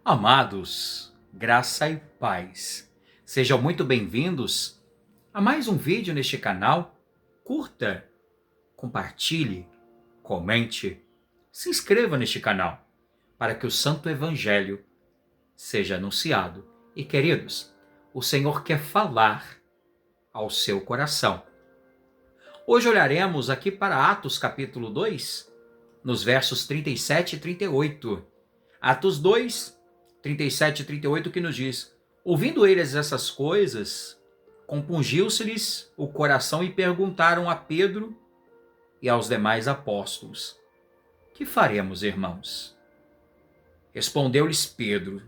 Amados, graça e paz. Sejam muito bem-vindos a mais um vídeo neste canal. Curta, compartilhe, comente, se inscreva neste canal para que o Santo Evangelho seja anunciado. E queridos, o Senhor quer falar ao seu coração. Hoje olharemos aqui para Atos capítulo 2, nos versos 37 e 38. Atos 2, 37 e 38, que nos diz: ouvindo eles essas coisas, compungiu-se-lhes o coração e perguntaram a Pedro e aos demais apóstolos: que faremos, irmãos? Respondeu-lhes Pedro: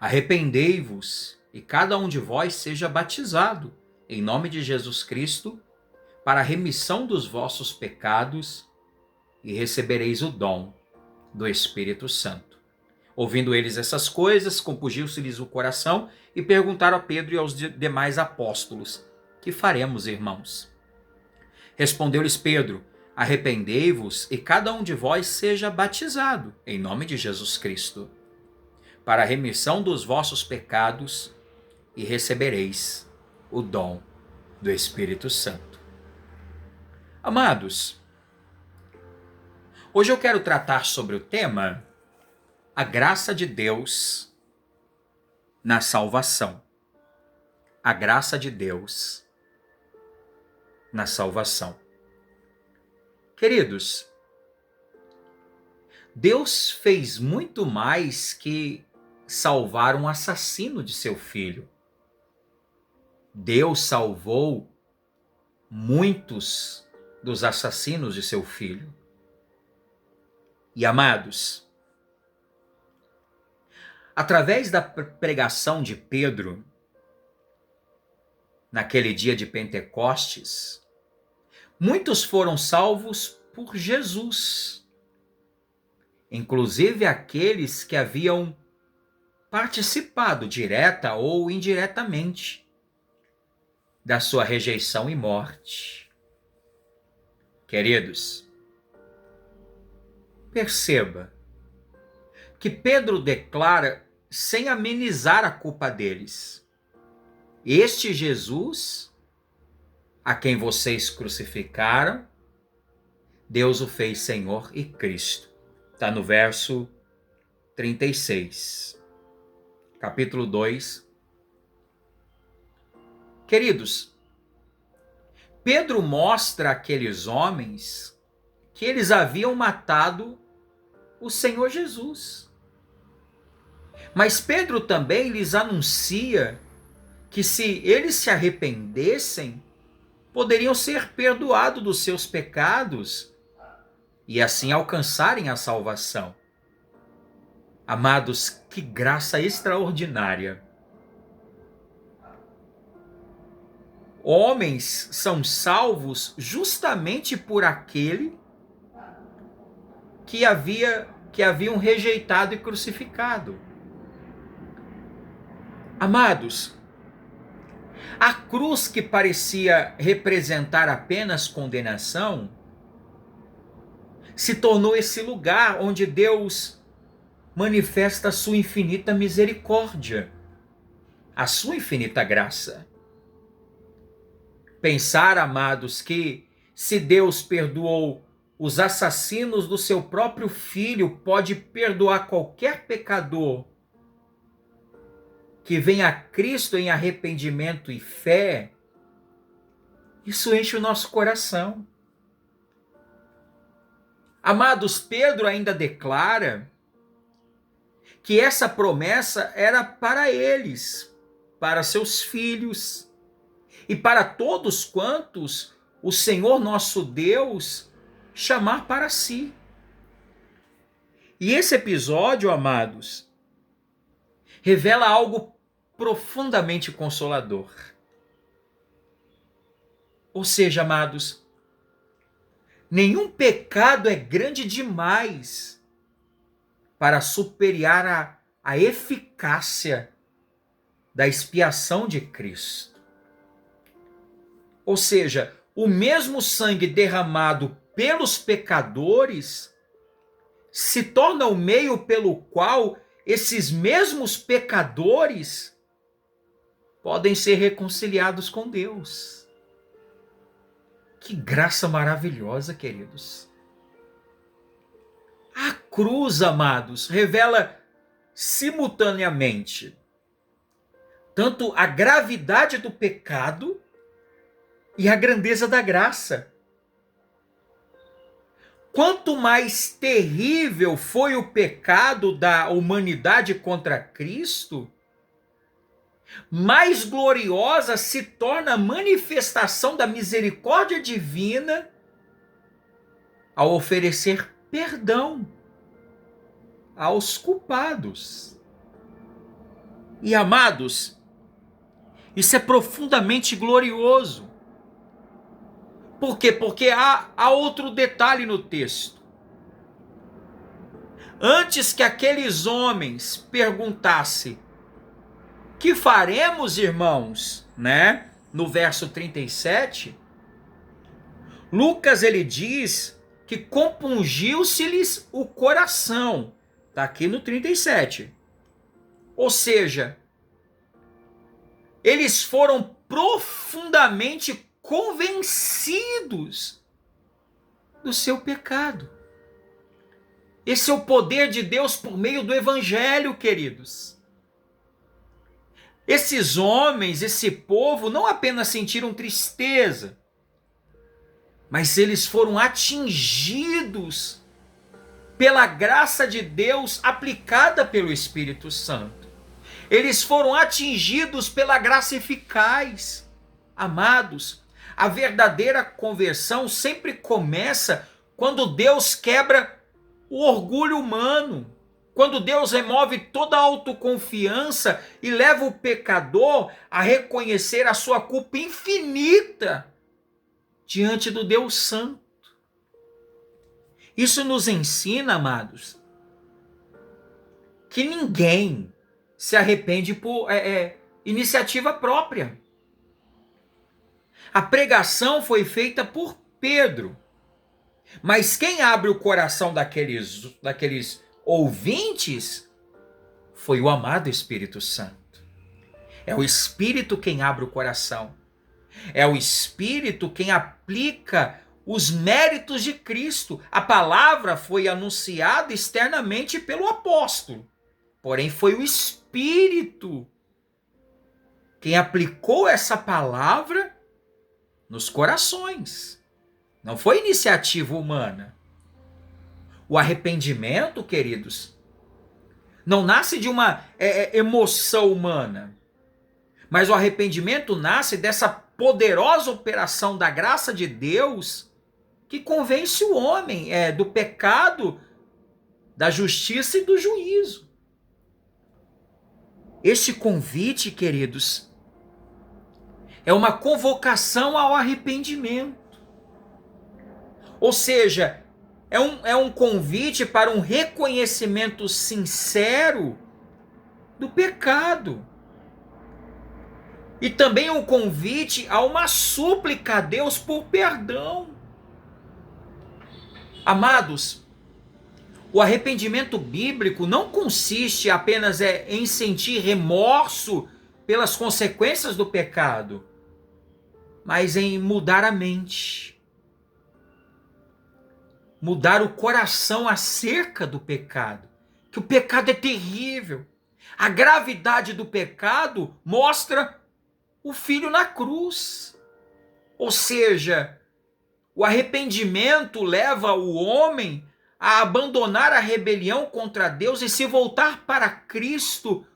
arrependei-vos e cada um de vós seja batizado em nome de Jesus Cristo para a remissão dos vossos pecados e recebereis o dom do Espírito Santo. Ouvindo eles essas coisas, compungiu-se-lhes o coração e perguntaram a Pedro e aos demais apóstolos: que faremos, irmãos? Respondeu-lhes Pedro: arrependei-vos e cada um de vós seja batizado em nome de Jesus Cristo para a remissão dos vossos pecados e recebereis o dom do Espírito Santo. Amados, hoje eu quero tratar sobre o tema a graça de Deus na salvação. A graça de Deus na salvação. Queridos, Deus fez muito mais que salvar um assassino de seu filho. Deus salvou muitos dos assassinos de seu filho. E amados, através da pregação de Pedro, naquele dia de Pentecostes, muitos foram salvos por Jesus, inclusive aqueles que haviam participado direta ou indiretamente da sua rejeição e morte. Queridos, perceba que Pedro declara sem amenizar a culpa deles: este Jesus, a quem vocês crucificaram, Deus o fez Senhor e Cristo. Está no verso 36, capítulo 2. Queridos, Pedro mostra àqueles homens que eles haviam matado o Senhor Jesus. Mas Pedro também lhes anuncia que se eles se arrependessem, poderiam ser perdoados dos seus pecados e assim alcançarem a salvação. Amados, que graça extraordinária! Homens são salvos justamente por aquele que haviam rejeitado e crucificado. Amados, a cruz que parecia representar apenas condenação se tornou esse lugar onde Deus manifesta a sua infinita misericórdia, a sua infinita graça. Pensar, amados, que se Deus perdoou os assassinos do seu próprio filho, pode perdoar qualquer pecador que venha a Cristo em arrependimento e fé, isso enche o nosso coração. Amados, Pedro ainda declara que essa promessa era para eles, para seus filhos e para todos quantos o Senhor nosso Deus chamar para si. E esse episódio, amados, revela algo profundamente consolador. Ou seja, amados, nenhum pecado é grande demais para superar a eficácia da expiação de Cristo. Ou seja, o mesmo sangue derramado pelos pecadores se torna o meio pelo qual esses mesmos pecadores podem ser reconciliados com Deus. Que graça maravilhosa, queridos. A cruz, amados, revela simultaneamente tanto a gravidade do pecado e a grandeza da graça. Quanto mais terrível foi o pecado da humanidade contra Cristo, mais gloriosa se torna a manifestação da misericórdia divina ao oferecer perdão aos culpados. E amados, isso é profundamente glorioso. Por quê? Porque há outro detalhe no texto. Antes que aqueles homens perguntassem: que faremos, irmãos? Né? No verso 37, Lucas ele diz que compungiu-se-lhes o coração. Está aqui no 37. Ou seja, eles foram profundamente convencidos do seu pecado. Esse é o poder de Deus por meio do Evangelho, queridos. Esses homens, esse povo, não apenas sentiram tristeza, mas eles foram atingidos pela graça de Deus aplicada pelo Espírito Santo. Eles foram atingidos pela graça eficaz. Amados, a verdadeira conversão sempre começa quando Deus quebra o orgulho humano. Quando Deus remove toda a autoconfiança e leva o pecador a reconhecer a sua culpa infinita diante do Deus Santo. Isso nos ensina, amados, que ninguém se arrepende por iniciativa própria. A pregação foi feita por Pedro, mas quem abre o coração daqueles ouvintes foi o amado Espírito Santo. É o Espírito quem abre o coração. É o Espírito quem aplica os méritos de Cristo. A palavra foi anunciada externamente pelo apóstolo, porém foi o Espírito quem aplicou essa palavra nos corações. Não foi iniciativa humana. O arrependimento, queridos, não nasce de uma emoção humana, mas o arrependimento nasce dessa poderosa operação da graça de Deus que convence o homem do pecado, da justiça e do juízo. Este convite, queridos, é uma convocação ao arrependimento. Ou seja, é um convite para um reconhecimento sincero do pecado. E também um convite a uma súplica a Deus por perdão. Amados, o arrependimento bíblico não consiste apenas em sentir remorso pelas consequências do pecado, mas em mudar a mente, mudar o coração acerca do pecado, que o pecado é terrível. A gravidade do pecado mostra o Filho na cruz. Ou seja, o arrependimento leva o homem a abandonar a rebelião contra Deus e se voltar para Cristo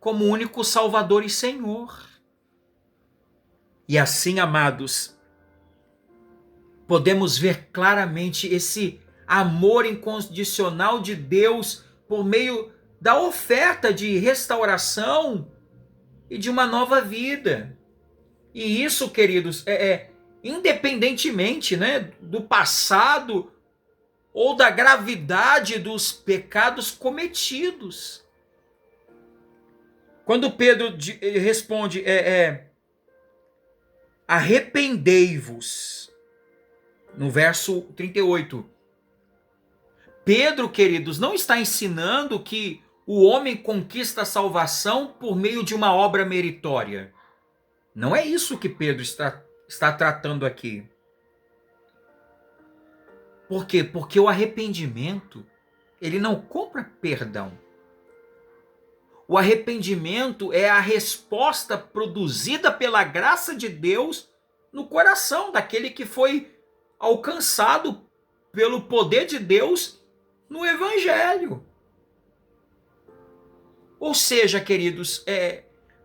como único Salvador e Senhor. E assim, amados, podemos ver claramente esse amor incondicional de Deus por meio da oferta de restauração e de uma nova vida. E isso, queridos, independentemente, né, do passado ou da gravidade dos pecados cometidos. Quando Pedro responde, arrependei-vos, no verso 38, Pedro, queridos, não está ensinando que o homem conquista a salvação por meio de uma obra meritória. Não é isso que Pedro está tratando aqui. Por quê? Porque o arrependimento, ele não compra perdão. O arrependimento é a resposta produzida pela graça de Deus no coração daquele que foi alcançado pelo poder de Deus no Evangelho. Ou seja, queridos,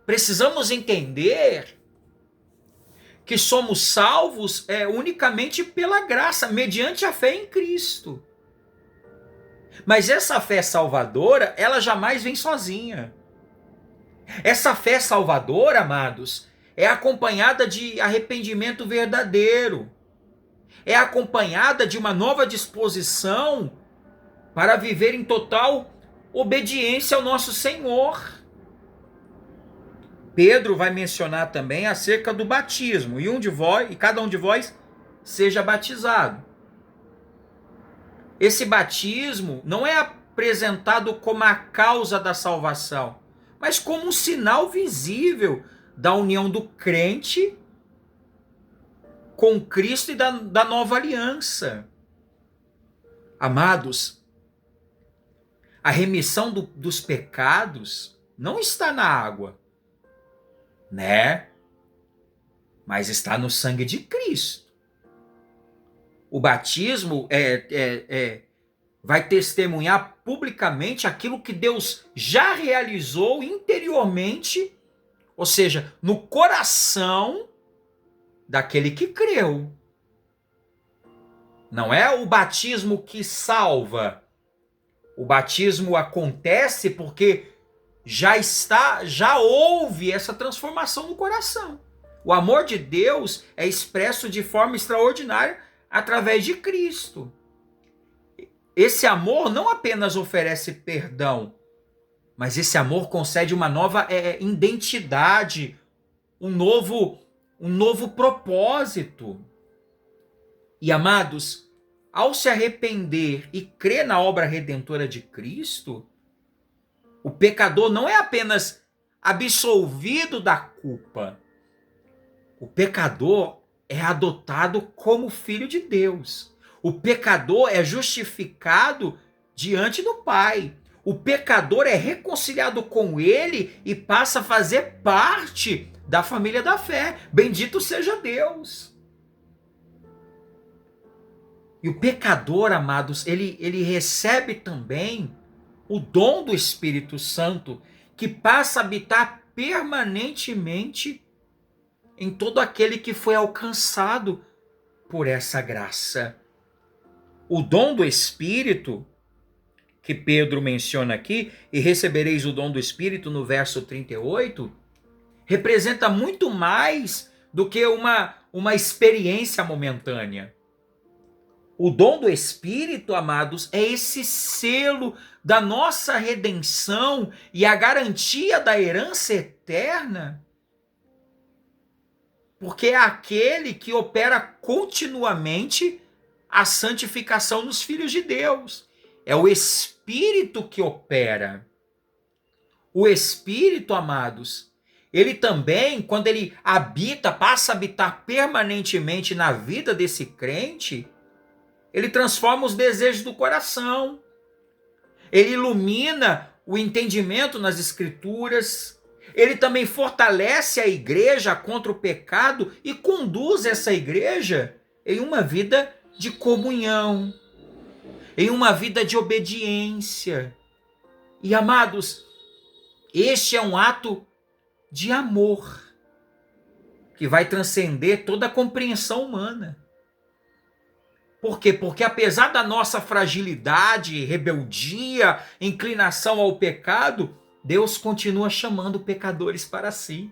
precisamos entender que somos salvos unicamente pela graça, mediante a fé em Cristo. Mas essa fé salvadora, ela jamais vem sozinha. Essa fé salvadora, amados, é acompanhada de arrependimento verdadeiro. É acompanhada de uma nova disposição para viver em total obediência ao nosso Senhor. Pedro vai mencionar também acerca do batismo, e cada um de vós seja batizado. Esse batismo não é apresentado como a causa da salvação, mas como um sinal visível da união do crente com Cristo e da nova aliança. Amados, a remissão dos pecados não está na água, né? Mas está no sangue de Cristo. O batismo vai testemunhar publicamente aquilo que Deus já realizou interiormente, ou seja, no coração daquele que creu. Não é o batismo que salva. O batismo acontece porque já houve essa transformação no coração. O amor de Deus é expresso de forma extraordinária através de Cristo. Esse amor não apenas oferece perdão, mas esse amor concede uma nova identidade, um novo propósito. E amados, ao se arrepender e crer na obra redentora de Cristo, o pecador não é apenas absolvido da culpa. O pecador é adotado como filho de Deus. O pecador é justificado diante do Pai. O pecador é reconciliado com ele e passa a fazer parte da família da fé. Bendito seja Deus. E o pecador, amados, ele recebe também o dom do Espírito Santo, que passa a habitar permanentemente em todo aquele que foi alcançado por essa graça. O dom do Espírito, que Pedro menciona aqui, e recebereis o dom do Espírito no verso 38, representa muito mais do que uma experiência momentânea. O dom do Espírito, amados, é esse selo da nossa redenção e a garantia da herança eterna, porque é aquele que opera continuamente a santificação dos filhos de Deus. É o Espírito que opera. O Espírito, amados, ele também, quando ele passa a habitar permanentemente na vida desse crente, ele transforma os desejos do coração. Ele ilumina o entendimento nas Escrituras. Ele também fortalece a igreja contra o pecado e conduz essa igreja em uma vida de comunhão, em uma vida de obediência. E, amados, este é um ato de amor que vai transcender toda a compreensão humana. Por quê? Porque apesar da nossa fragilidade, rebeldia, inclinação ao pecado, Deus continua chamando pecadores para si.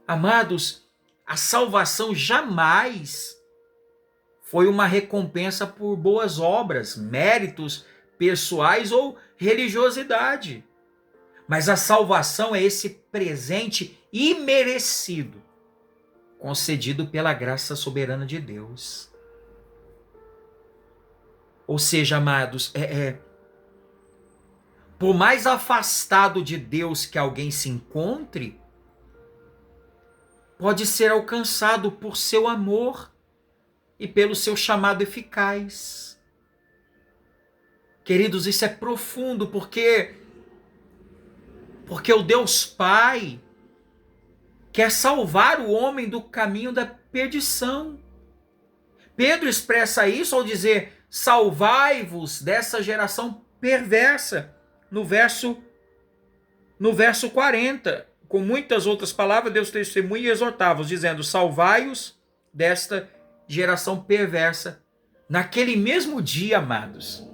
Amados, a salvação jamais foi uma recompensa por boas obras, méritos pessoais ou religiosidade. Mas a salvação é esse presente imerecido, concedido pela graça soberana de Deus. Ou seja, amados, Por mais afastado de Deus que alguém se encontre, pode ser alcançado por seu amor e pelo seu chamado eficaz. Queridos, isso é profundo, porque o Deus Pai quer salvar o homem do caminho da perdição. Pedro expressa isso ao dizer: salvai-vos dessa geração perversa, no verso 40. Com muitas outras palavras, Deus testemunha e exortava-os, dizendo: salvai-os desta geração perversa. Naquele mesmo dia, amados,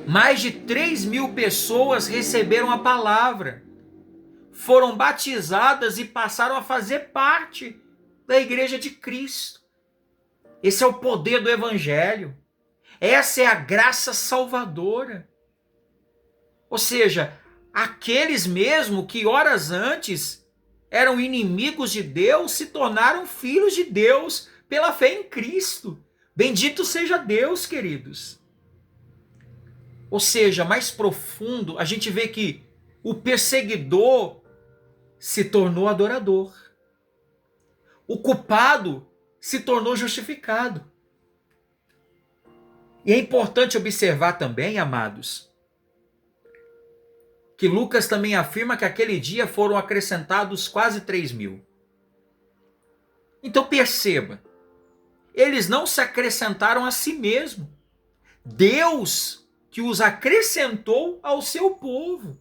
mais de 3.000 pessoas receberam a palavra, foram batizadas e passaram a fazer parte da Igreja de Cristo. Esse é o poder do Evangelho. Essa é a graça salvadora. Ou seja, aqueles mesmo que horas antes eram inimigos de Deus se tornaram filhos de Deus pela fé em Cristo. Bendito seja Deus, queridos. Ou seja, mais profundo, a gente vê que o perseguidor se tornou adorador. O culpado se tornou justificado. E é importante observar também, amados, que Lucas também afirma que aquele dia foram acrescentados quase 3.000. Então perceba, eles não se acrescentaram a si mesmos. Deus que os acrescentou ao seu povo.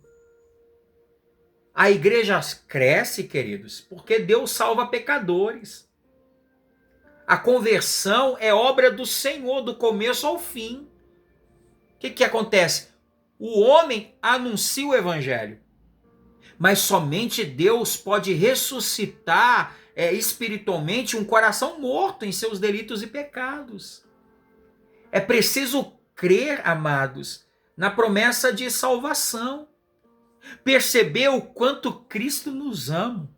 A igreja cresce, queridos, porque Deus salva pecadores. A conversão é obra do Senhor, do começo ao fim. O que acontece? O homem anuncia o evangelho, mas somente Deus pode ressuscitar espiritualmente um coração morto em seus delitos e pecados. É preciso crer, amados, na promessa de salvação. Perceber o quanto Cristo nos ama.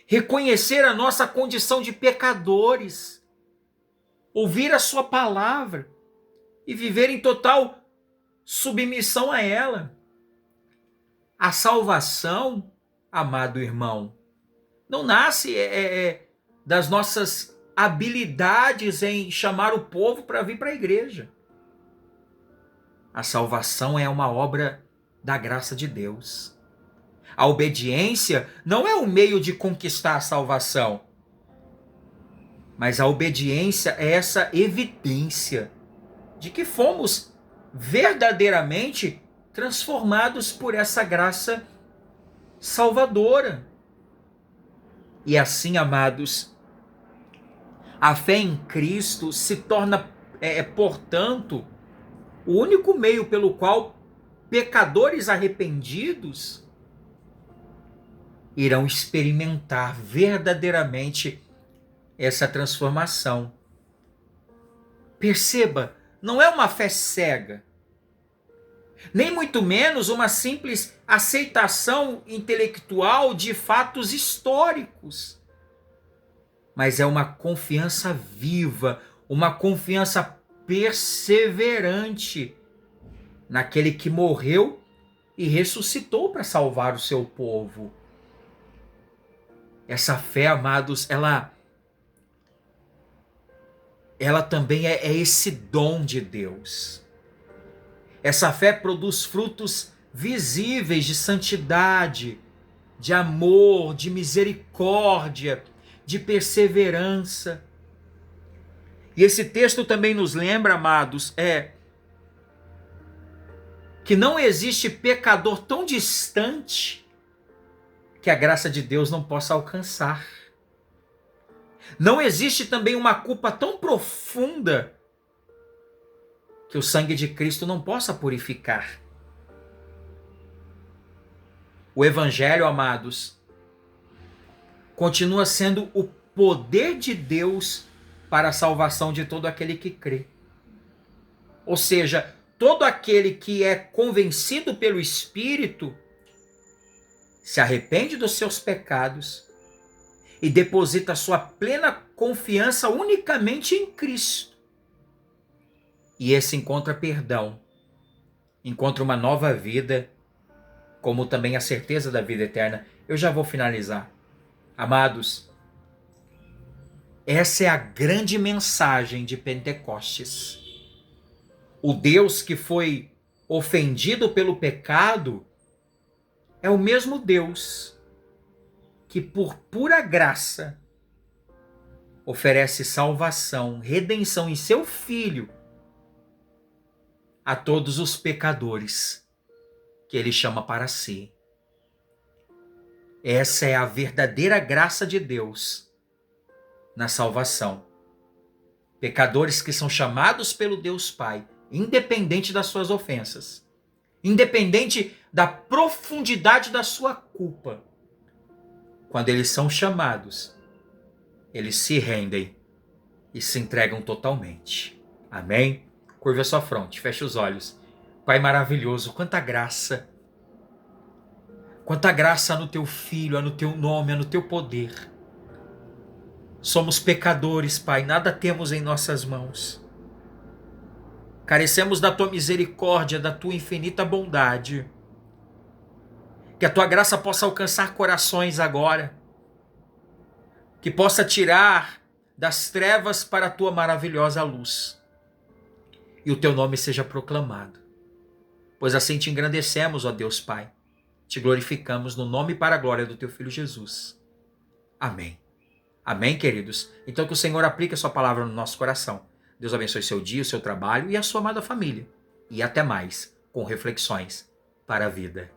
Reconhecer a nossa condição de pecadores. Ouvir a sua palavra e viver em total submissão a ela. A salvação, amado irmão, não nasce das nossas habilidades em chamar o povo para vir para a igreja. A salvação é uma obra da graça de Deus. A obediência não é o meio de conquistar a salvação, mas a obediência é essa evidência de que fomos verdadeiramente transformados por essa graça salvadora. E assim, amados, a fé em Cristo se torna, portanto, o único meio pelo qual pecadores arrependidos irão experimentar verdadeiramente essa transformação. Perceba, não é uma fé cega, nem muito menos uma simples aceitação intelectual de fatos históricos, mas é uma confiança viva, uma confiança perseverante naquele que morreu e ressuscitou para salvar o seu povo. Essa fé, amados, ela também é esse dom de Deus. Essa fé produz frutos visíveis de santidade, de amor, de misericórdia, de perseverança. E esse texto também nos lembra, amados, que não existe pecador tão distante que a graça de Deus não possa alcançar. Não existe também uma culpa tão profunda que o sangue de Cristo não possa purificar. O Evangelho, amados, continua sendo o poder de Deus para a salvação de todo aquele que crê. Ou seja, todo aquele que é convencido pelo Espírito se arrepende dos seus pecados e deposita sua plena confiança unicamente em Cristo. E esse encontra perdão encontre uma nova vida, como também a certeza da vida eterna. Eu já vou finalizar. Amados, essa é a grande mensagem de Pentecostes. O Deus que foi ofendido pelo pecado é o mesmo Deus que, por pura graça, oferece salvação, redenção em seu Filho a todos os pecadores que ele chama para si. Essa é a verdadeira graça de Deus na salvação. Pecadores que são chamados pelo Deus Pai, independente das suas ofensas, independente da profundidade da sua culpa. Quando eles são chamados, eles se rendem e se entregam totalmente. Amém? Curva a sua fronte, feche os olhos. Pai maravilhoso, quanta graça há no teu Filho, há no teu nome, há no teu poder. Somos pecadores, Pai, nada temos em nossas mãos. Carecemos da tua misericórdia, da tua infinita bondade. Que a tua graça possa alcançar corações agora. Que possa tirar das trevas para a tua maravilhosa luz. E o teu nome seja proclamado. Pois assim te engrandecemos, ó Deus Pai. Te glorificamos no nome e para a glória do teu Filho Jesus. Amém. Amém, queridos? Então que o Senhor aplique a sua palavra no nosso coração. Deus abençoe seu dia, o seu trabalho e a sua amada família. E até mais, com reflexões para a vida.